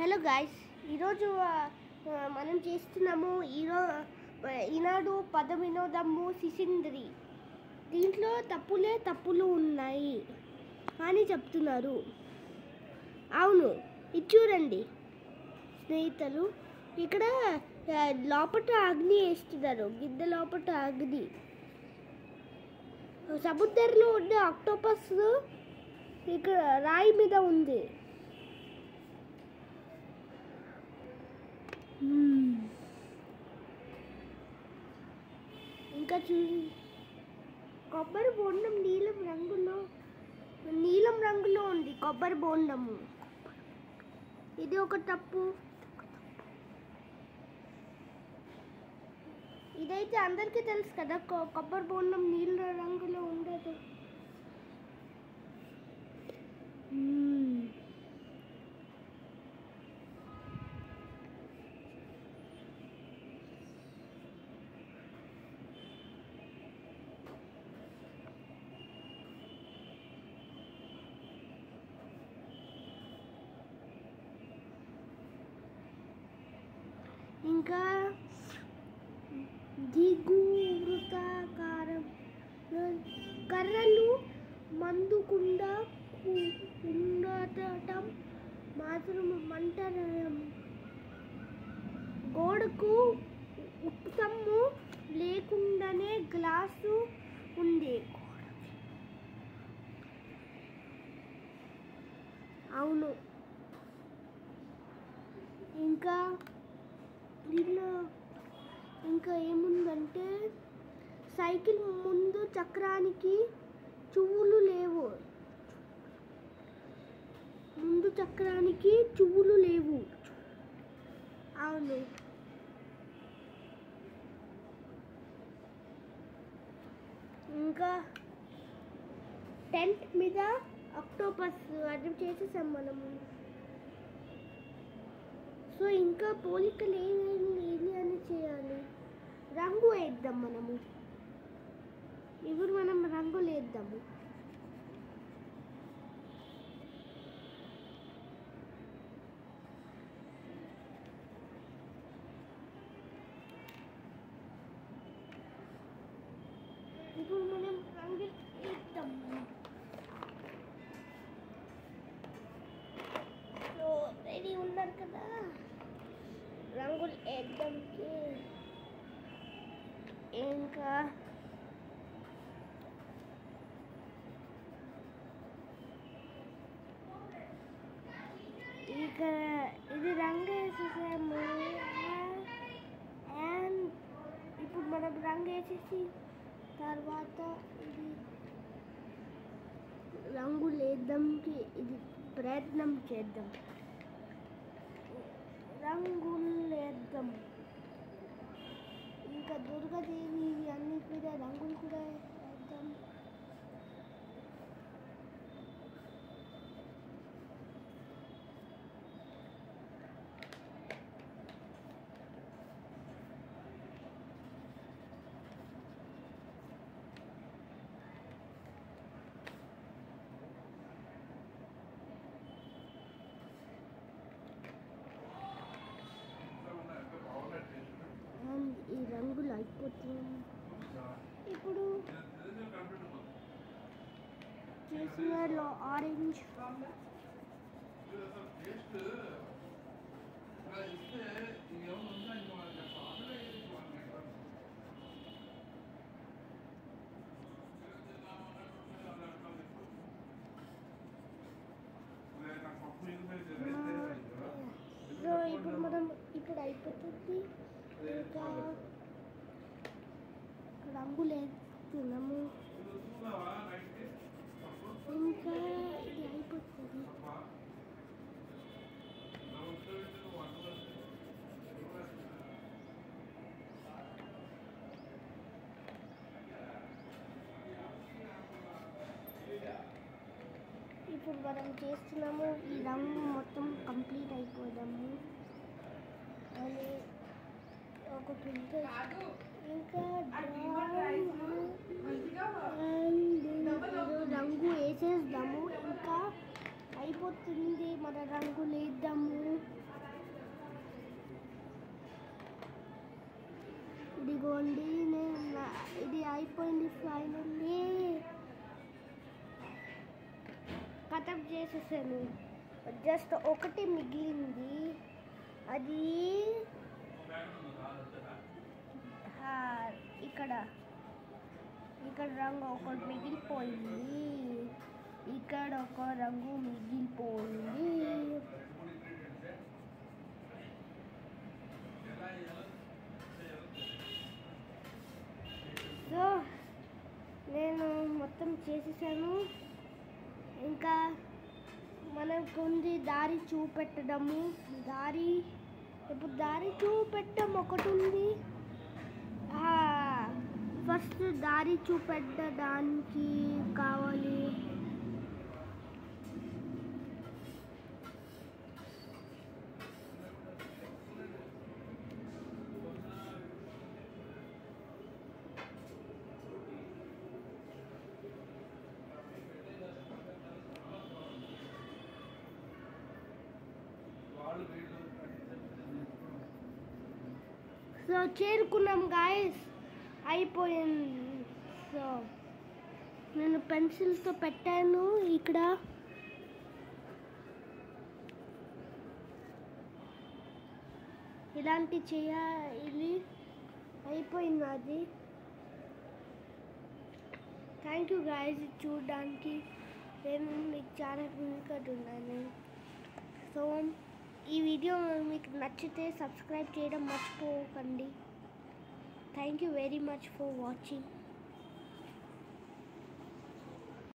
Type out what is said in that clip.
Hello guys, ఈరోజు మనం చేస్తున్నాము ఈనాడు పద వినోదము శిశింద్రి. దీంట్లో తప్పులు ఉన్నాయి అని చెప్తున్నారు. అవును, ఇది చూడండి స్నేహితులు, ఇక్కడ లోపట అగ్ని వేస్తున్నారు. గిద్ద లోపట అగ్ని. సముద్రంలో ఉన్న ఆక్టోపస్ ఇక్కడ రాయి మీద ఉంది. ఇంకా కొబ్బరి బోండం నీలం రంగులో ఉంది. కొబ్బరి బోండము ఇది ఒక తప్పు. ఇదైతే అందరికీ తెలుసు కదా, కొబ్బరి బోండం నీల రంగులో ఉండదు. ఇంకా దిగువృత్తాకారం కర్రలు మందుకుండా ఉండటం మాత్రం మంటరం. గోడకు ఉప్సమ్ము లేకుండానే గ్లాసు ఉంది. అవును, ఇంకా ఏముందంటే సైకిల్ ముందు చక్రానికి చువ్వులు లేవు. అవును, ఇంకా టెంట్ మీద ఆక్టోపస్ అది చేసేసాం మనము. సో ఇంకా పోలికలు ఏది అని చేయాలి. రంగు వేద్దాం మనము. ఇప్పుడు మనం రంగులు వేద్దాము. ఇప్పుడు మనం రంగు వేద్దాము. సో రెడీ ఉన్నారు కదా, రంగులు వేద్దాంకి. ఇంకా ఇది రంగు వేసేసాము. అండ్ ఇప్పుడు మనం రంగు వేసేసి తర్వాత ఇది రంగులు వేద్దాంకి ఇది ప్రయత్నం చేద్దాం. రంగులు వేద్దాం. ఇంకా దుర్గాదేవి అన్ని కూడా రంగులు కూడా వేద్దాం. ఈ రంగులు అయిపోతుంది. ఇప్పుడు చేసిన ఆరెంజ్ ఇప్పుడు మనం ఇక్కడ అయిపోతుంది. ఇంకా రంగులు వేస్తున్నాము. ఇంకా ఇది అయిపోతుంది. ఇప్పుడు మనం చేస్తున్నాము. ఈ రంగు మొత్తం కంప్లీట్ అయిపోదాము అని ఒకటి ఇంకా రంగు వేసేద్దాము. ఇంకా అయిపోతుంది, మన రంగు వేద్దాము. చూసుకోండి. ఇది అయిపోయింది ఫైనల్లీ. కథం చేసేసాను. జస్ట్ ఒకటి మిగిలింది. అది ఇక్కడ రంగు ఒకటి మిగిలిపోయింది. ఇక్కడ ఒక రంగు మిగిలిపోయింది. సో నేను మొత్తం చేసేసాను. ఇంకా మనకుంది దారి చూపెట్టడము. ఇప్పుడు దారి చూపెట్టడం ఒకటి ఉంది. ఫస్ట్ దారి చూపెట్టడానికి కావాలి సో చేరుకున్నాం గాయస్, అయిపోయింది. సో నేను పెన్సిల్తో పెట్టాను ఇక్కడ. ఇలాంటి చేయాలి. అయిపోయింది అది. థ్యాంక్ యూ గాయస్ చూడడానికి. నేను మీకు చాలా ఉన్నాను. సో ఈ వీడియో మీకు నచ్చితే సబ్స్క్రైబ్ చేయడం మర్చిపోకండి. Thank you very much for watching.